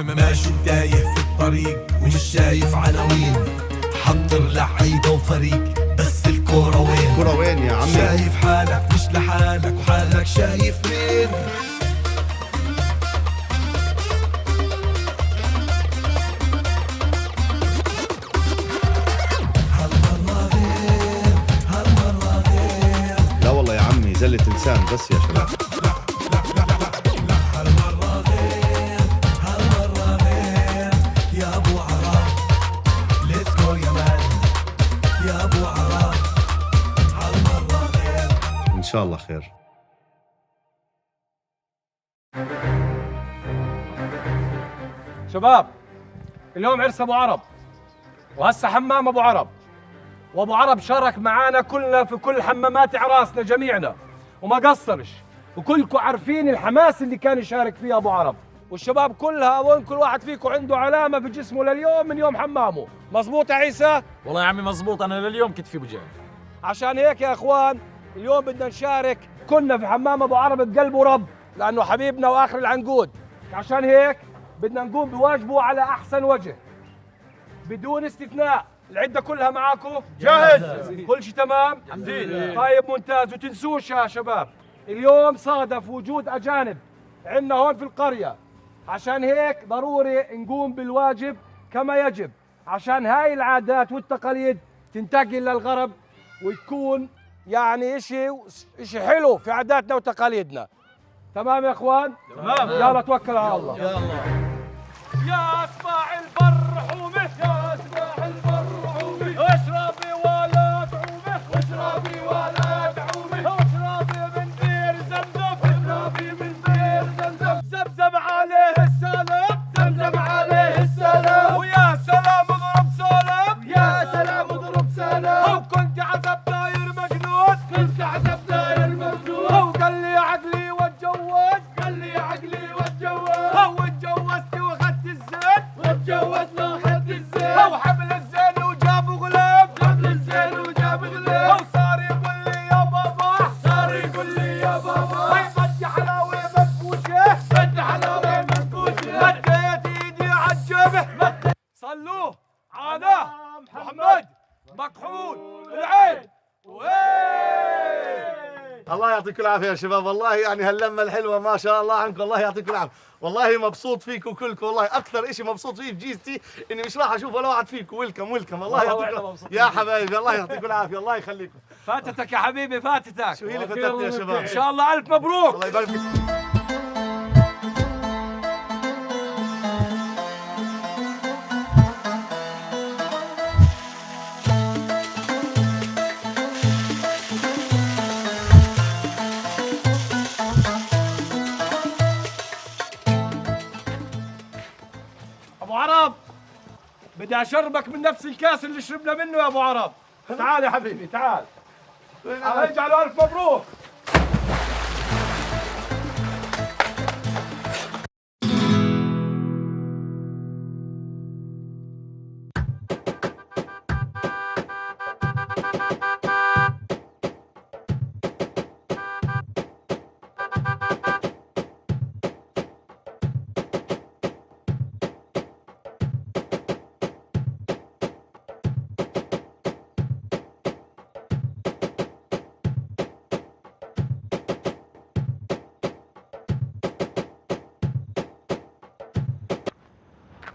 ماشي تايه في الطريق ومش شايف عناوين، حضر لعيبة وفريق بس الكورة وين؟ الكورة وين يا عمي؟ شايف حالك مش لحالك وحالك شايف مين؟ هالمرة غير هالمرة غير. لا والله يا عمي زلة لسان بس يا شباب. هالمرة غير هالمرة غير يا ابو عرب. ليتس جو يا مان يا ابو عرب. هالمرة غير. إن شاء الله خير. شباب، اليوم عرس ابو عرب، وهسه حمام ابو عرب، وابو عرب شارك معانا كلنا في كل حمامات اعراسنا جميعنا وما قصرش، وكلكم عارفين الحماس اللي كان يشارك فيه ابو عرب، والشباب كلها وين كل واحد فيكم عنده علامه في جسمه لليوم من يوم حمامه. مزبوط يا عيسى؟ والله يا عمي مزبوط، انا لليوم كتفي بوجعني. عشان هيك يا اخوان اليوم بدنا نشارك كلنا في حمام ابو عرب بقلب ورب، لانه حبيبنا واخر العنقود. عشان هيك بدنا نقوم بواجبه على احسن وجه بدون استثناء. العده كلها معاكم؟ جاهز. كل شيء تمام؟ الحمد لله. طيب ممتاز. وتنسوش يا شباب اليوم صادف وجود اجانب عندنا هون في القريه، عشان هيك ضروري نقوم بالواجب كما يجب، عشان هاي العادات والتقاليد تنتقل للغرب ويكون يعني اشي حلو في عاداتنا وتقاليدنا. تمام يا اخوان؟ تمام. يلا توكل على الله. يا الله. يا اسمع البرحومه، يا اسمع البرحومه، اشربي ولا تعومه، واشربي ولا تعومه، واشربي من بير زمزم، اشربي من بير زمزم، زمزم عليه السلام، زمزم عليه السلام، ويا سلام اضرب سلام، يا سلام اضرب سلام، وكنت عزب داير مجنون، كنت عزب داير مجنون، وقال لي عقلي واتجوز، قال لي عقلي واتجوز، واتجوزت واخذت الزين، واتجوزنا واخذت الزين، وحمل الزين وجاب غلام، حمل الزين وجاب غلام، وصار يقول لي يا بابا، صار يقول لي يا بابا، بدي حلاوه منفوشه، بدي حلاوه منفوشه، مديت ايدي عالجبه، صلوه على محمد مكحول العين. الله يعطيكم العافية يا شباب، والله يعني هاللمة الحلوة ما شاء الله عنكم، الله يعطيكم العافية، والله مبسوط فيكم كلكم، والله أكثر إشي مبسوط فيه في جيزتي إني مش راح أشوف ولا واحد فيكم. ويلكم ويلكم، الله يعطيكم يا حبايبي، الله يعطيكم العافية، الله يخليكم. فاتتك يا حبيبي، فاتتك. شو هي اللي فتتني يا شباب؟ ان شاء الله الف مبروك. الله يبارك فيك. ابو عرب، بدي اشربك من نفس الكاس اللي شربنا منه يا ابو عرب. تعال يا حبيبي تعال. الله يجعله الف مبروك.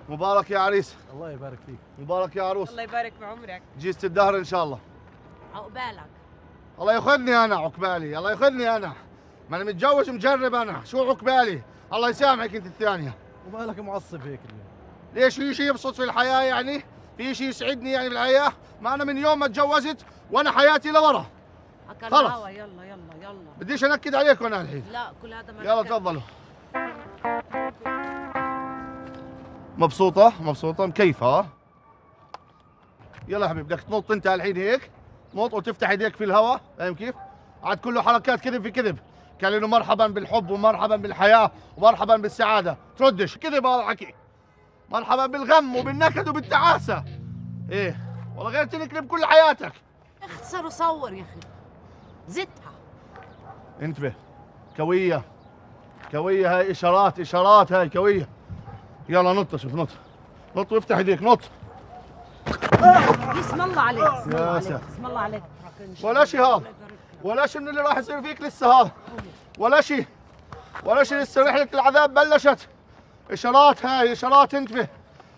مبارك يا عريس. الله يبارك فيك. مبارك يا عروس. الله يبارك بعمرك. جيزة الدهر إن شاء الله. عقبالك. الله ياخذني أنا عقبالي، الله ياخذني أنا، ما أنا متجوز مجرب أنا، شو عقبالي؟ الله يسامحك أنت الثانية. ومالك معصب هيك اليوم؟ ليش في شيء يبسط في الحياة يعني؟ في شيء يسعدني يعني بالحياة؟ ما أنا من يوم ما تجوزت وأنا حياتي لورا. أكل خلص. هوا. يلا يلا يلا. بديش أنكد عليكم أنا الحين. لا كل هذا ما يلا بكفي. تفضلوا. مبسوطة؟ مبسوطة؟ مكيفة ها؟ يلا حبيبي بدك تنط أنت الحين هيك، نط وتفتح ايديك في الهواء، فاهم كيف؟ عاد كله حركات كذب في كذب، قال له مرحبا بالحب ومرحبا بالحياة ومرحبا بالسعادة، تردش كذب هذا الحكي. مرحبا بالغم وبالنكد وبالتعاسة. ايه؟ والله غير تنكذب كل حياتك. اخسر وصور يا اخي. زدتها. انتبه. كوية. كوية هاي إشارات، إشارات هاي كوية. يلا نط شوف نط. نط وافتح ايديك نط. بسم الله عليك، بسم الله يا عليك، ساتر. بسم الله عليك. ولا شيء هذا، ولا شيء من اللي راح يصير فيك لسه هذا، ولا شيء، ولا شيء. لسه رحلة العذاب بلشت. اشارات هاي اشارات، انتبه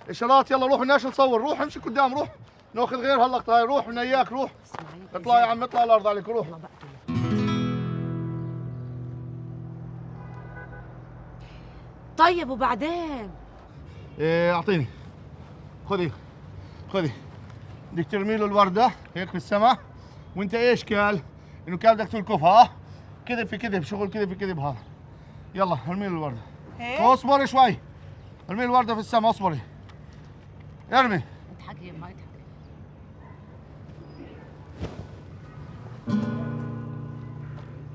اشارات. يلا روح بدناش نصور، روح امشي قدام، روح ناخذ غير هاللقطة هاي. روح من اياك، روح اطلع يا عم، اطلع الارض عليك، روح. طيب وبعدين؟ إيه اعطيني، خذي خذي. بدك ترمي له الوردة هيك في السماء، وانت ايش قال؟ انه كان بدك تلكفها، كذب في كذب، شغل كذب في كذب هذا. يلا ارمي له الوردة. اصبري شوي، ارمي الوردة في السماء، اصبري. ارمي. اضحك يما اضحك.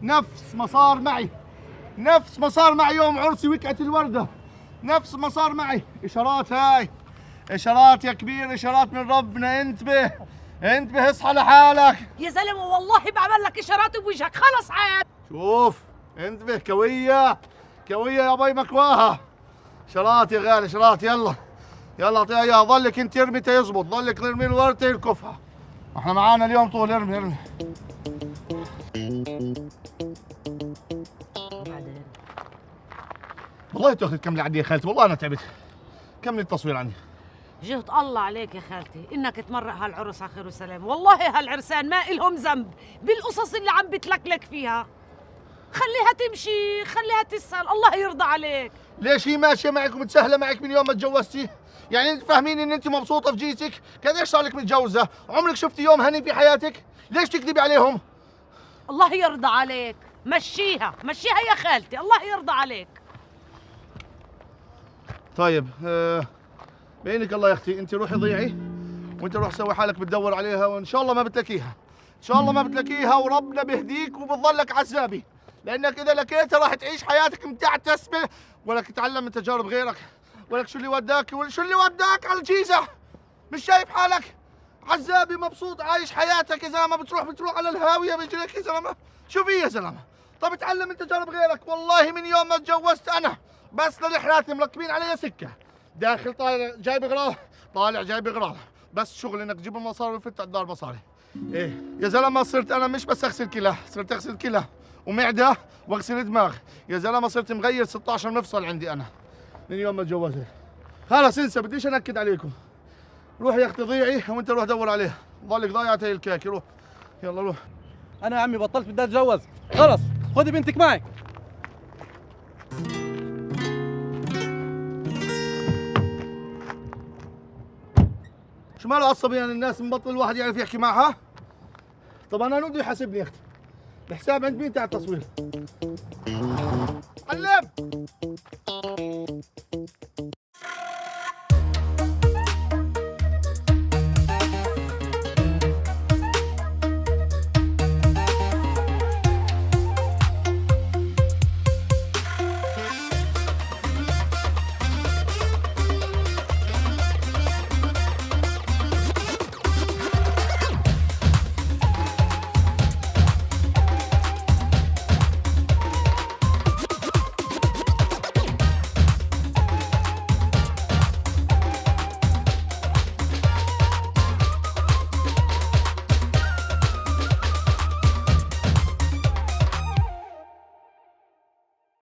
نفس ما صار معي، نفس ما صار معي يوم عرسي وقعت الوردة، نفس ما صار معي. اشارات هاي، اشارات يا كبير، اشارات من ربنا. انتبه انتبه، اصحى لحالك. يا زلمه والله بعمل لك اشارات بوجهك، خلص عاد. شوف انتبه، كوية كوية يا بي مكواها. اشارات يا غالي، اشارات. يلا يلا اعطيها اياها. ضلك انت ارمي يزبط، ضلك ارمي الوردة يلكفها. احنا معانا اليوم طول. ارمي ارمي. وبعدين؟ والله تاخذ تكملي عندي يا خالتي، والله انا تعبت. كملي التصوير عني. جهد الله عليك يا خالتي انك تمرق هالعرس على خير وسلام. والله هالعرسان ما إلهم ذنب بالقصص اللي عم بتلكلك فيها. خليها تمشي، خليها تسأل، الله يرضى عليك. ليش هي ماشيه معك ومتسهله معك من يوم ما تجوزتي؟ يعني انت فاهمين ان انت مبسوطه في جيتك؟ قديش صار لك متجوزه؟ عمرك شفتي يوم هني في حياتك؟ ليش تكذبي عليهم؟ الله يرضى عليك، مشيها مشيها يا خالتي، الله يرضى عليك. طيب بينك الله يا اختي، انت روحي ضيعي، وانت روح سوي حالك بتدور عليها، وان شاء الله ما بتلاقيها. ان شاء الله ما بتلاقيها، وربنا بيهديك وبتضلك عزابي، لانك اذا لقيتها راح تعيش حياتك متعتس ولك تتعلم من تجارب غيرك. ولك شو اللي وداك، شو اللي وداك على الجيزه؟ مش شايف حالك عزابي مبسوط عايش حياتك؟ يا زلمه بتروح على الهاويه بيجيلك يا زلمه. شو في يا زلمه؟ طب اتعلم من تجارب غيرك. والله من يوم ما تجوزت انا بس للحراتي مركبين علي سكه، داخل طالع جايب اغراض، طالع جايب اغراض، بس شغل انك تجيب المصاري وفت على الدار مصاري. ايه يا زلمه، صرت انا مش بس اغسل كلى، صرت اغسل كلى ومعده واغسل دماغ. يا زلمه صرت مغير 16 مفصل عندي انا من يوم ما تجوزت. خلاص انسى، بديش انكد عليكم. روح يا اختي ضيعي، وانت روح دور عليها. ضلك ضايعه هي الكاكي. روح يلا روح. انا يا عمي بطلت بدي اتجوز، خلص خذي بنتك معك. شو ماله عصبي يعني الناس مبطل الواحد يعرف يحكي معها؟ طب انا بده يحاسبني يا اختي. الحساب عند مين تاع التصوير؟ علم